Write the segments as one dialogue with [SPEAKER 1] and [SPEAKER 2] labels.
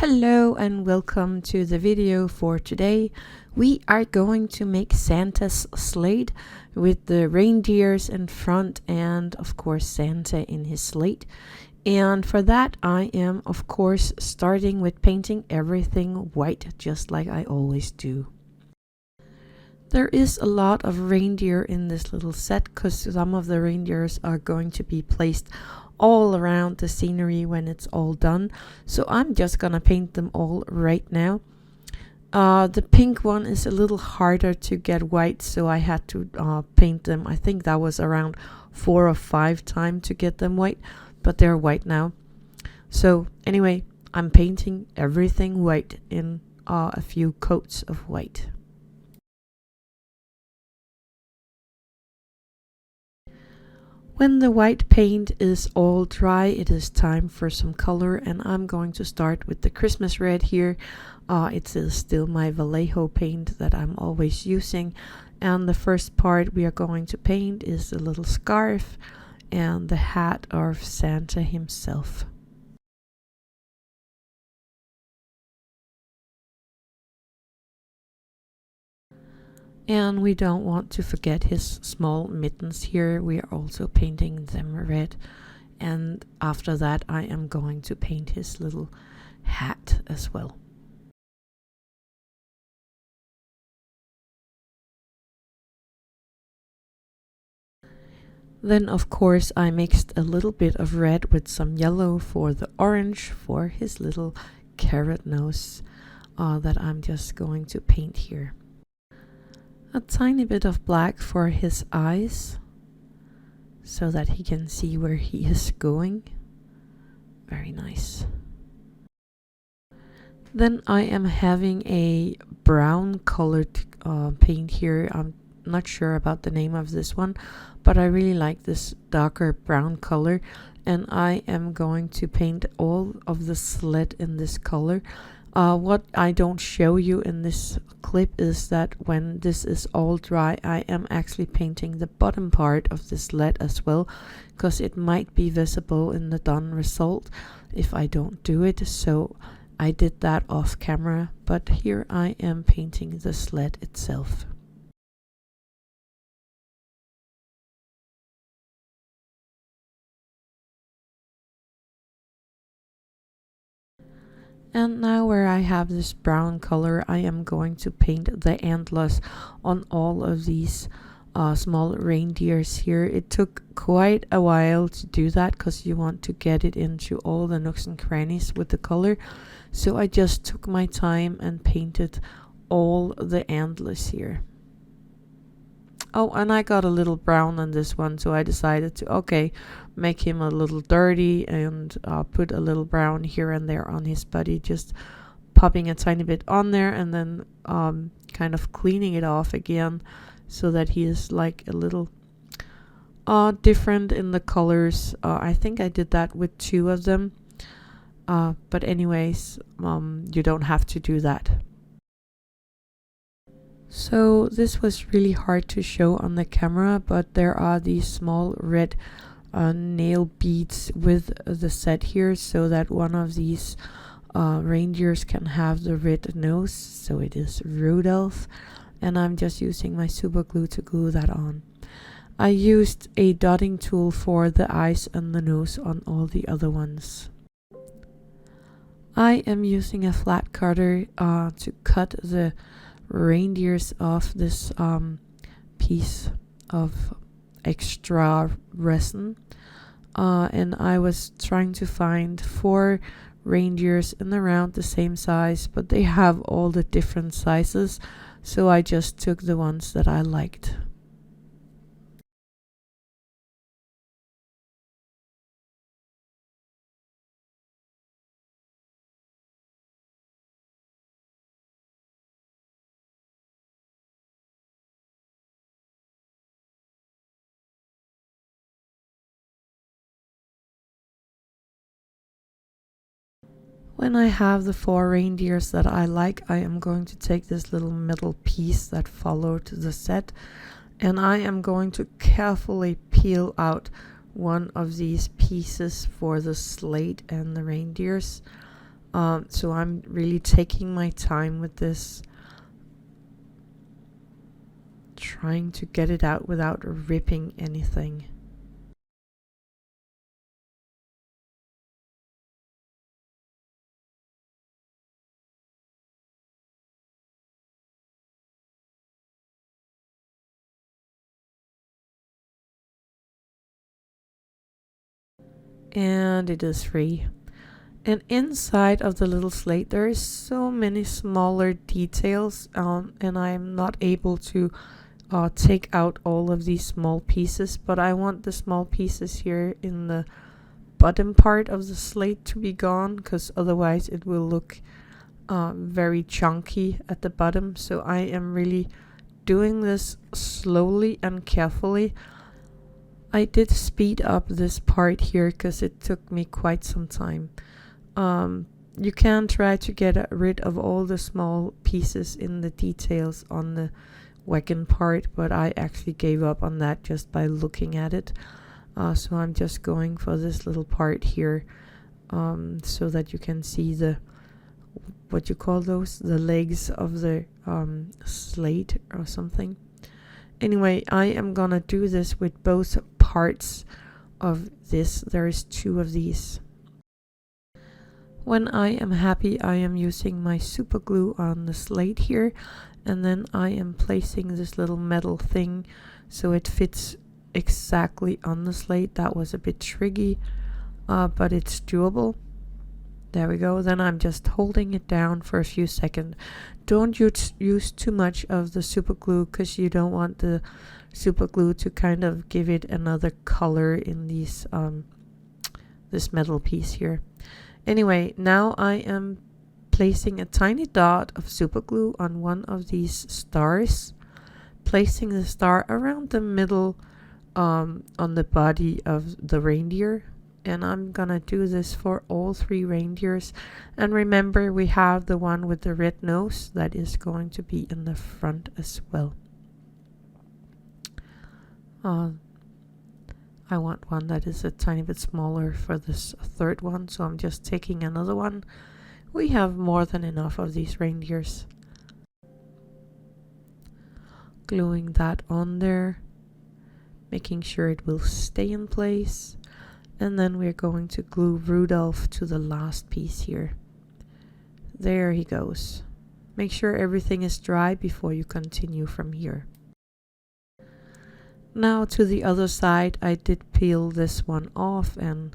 [SPEAKER 1] Hello and welcome to the video for today. We are going to make Santa's sled with the reindeers in front and of course Santa in his sled. And for that I am of course starting with painting everything white just like I always do. There is a lot of reindeer in this little set because some of the reindeers are going to be placed all around the scenery when it's all done. So I'm just gonna paint them all right now. The pink one is a little harder to get white, so I had to paint them. I think that was around 4 or 5 times to get them white, but they're white now. So anyway, I'm painting everything white in a few coats of white. When the white paint is all dry, it is time for some color, and I'm going to start with the Christmas red here. It is still my Vallejo paint that I'm always using, and the first part we are going to paint is the little scarf and the hat of Santa himself. And we don't want to forget his small mittens here. We are also painting them red. And after that I am going to paint his little hat as well. Then of course I mixed a little bit of red with some yellow for the orange for his little carrot nose that I'm just going to paint here. A tiny bit of black for his eyes so that he can see where he is going. Very nice. Then I am having a brown colored paint here. I'm not sure about the name of this one, but I really like this darker brown color, and I am going to paint all of the sled in this color. What I don't show you in this clip is that when this is all dry, I am actually painting the bottom part of the sled as well, because it might be visible in the done result if I don't do it. So I did that off camera, but here I am painting the sled itself. And now where I have this brown color, I am going to paint the antlers on all of these small reindeers here. It took quite a while to do that because you want to get it into all the nooks and crannies with the color. So I just took my time and painted all the antlers here. Oh, and I got a little brown on this one, so I decided to, make him a little dirty and put a little brown here and there on his body, just popping a tiny bit on there and then kind of cleaning it off again so that he is like a little different in the colors. I think I did that with 2 of them, but anyways, you don't have to do that. So this was really hard to show on the camera, but there are these small red nail beads with the set here so that one of these reindeers can have the red nose. So it is Rudolph, and I'm just using my super glue to glue that on. I used a dotting tool for the eyes and the nose on all the other ones. I am using a flat cutter to cut the reindeers off this piece of extra resin, and I was trying to find 4 reindeers in around the same size, but they have all the different sizes, so I just took the ones that I liked. When I have the 4 reindeers that I like, I am going to take this little metal piece that followed the set, and I am going to carefully peel out one of these pieces for the slate and the reindeers. So I'm really taking my time with this, trying to get it out without ripping anything. And it is free. And inside of the little slate there is so many smaller details, and I'm not able to take out all of these small pieces, but I want the small pieces here in the bottom part of the slate to be gone, because otherwise it will look very chunky at the bottom. So I am really doing this slowly and carefully. I did speed up this part here because it took me quite some time. You can try to get rid of all the small pieces in the details on the wagon part, but I actually gave up on that just by looking at it. So I'm just going for this little part here, so that you can see the, what you call those, the legs of the slate or something. Anyway, I am gonna do this with both parts of this. There is 2 of these. When I am happy, I am using my super glue on the slate here, and then I am placing this little metal thing so it fits exactly on the slate. That was a bit tricky, but it's doable. There we go. Then I'm just holding it down for a few seconds. Don't use too much of the super glue, because you don't want the super glue to kind of give it another color in these this metal piece here. Anyway, now I am placing a tiny dot of super glue on one of these stars, placing the star around the middle on the body of the reindeer. And I'm gonna do this for all 3 reindeers. And remember, we have the one with the red nose that is going to be in the front as well. I want one that is a tiny bit smaller for this 3rd one, so I'm just taking another one. We have more than enough of these reindeers. Gluing that on there, making sure it will stay in place. And then we're going to glue Rudolph to the last piece here. There he goes. Make sure everything is dry before you continue from here. Now to the other side, I did peel this one off and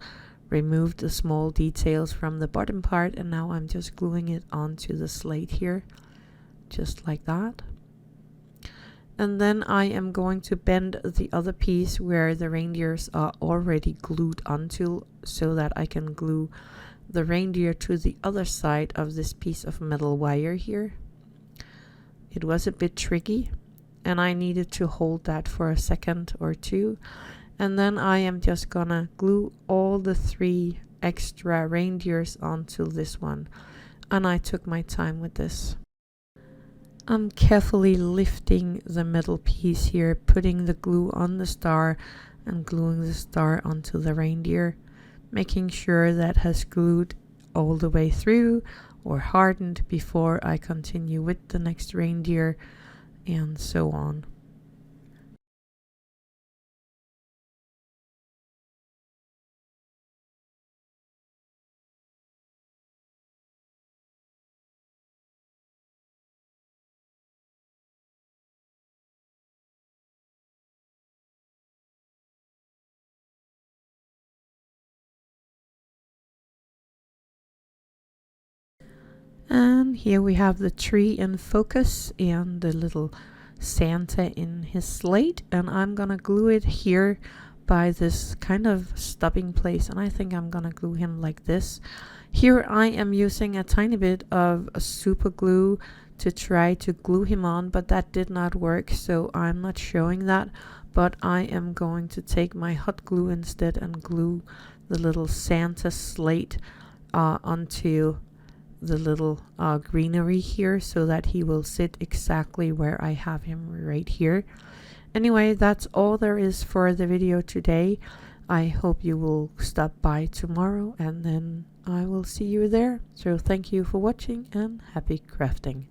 [SPEAKER 1] removed the small details from the bottom part, and now I'm just gluing it onto the slate here, just like that. And then I am going to bend the other piece where the reindeers are already glued onto, so that I can glue the reindeer to the other side of this piece of metal wire here. It was a bit tricky, and I needed to hold that for a second or 2. And then I am just gonna glue all the 3 extra reindeers onto this one. And I took my time with this. I'm carefully lifting the metal piece here, putting the glue on the star and gluing the star onto the reindeer, making sure that has glued all the way through or hardened before I continue with the next reindeer, and so on. And here we have the tree in focus and the little Santa in his slate, and I'm gonna glue it here by this kind of stopping place, and I think I'm gonna glue him like this. Here I am using a tiny bit of a super glue to try to glue him on, but that did not work, so I'm not showing that. But I am going to take my hot glue instead and glue the little Santa slate onto the little greenery here, so that he will sit exactly where I have him right here. Anyway, that's all there is for the video today. I hope you will stop by tomorrow, and then I will see you there. So thank you for watching and happy crafting.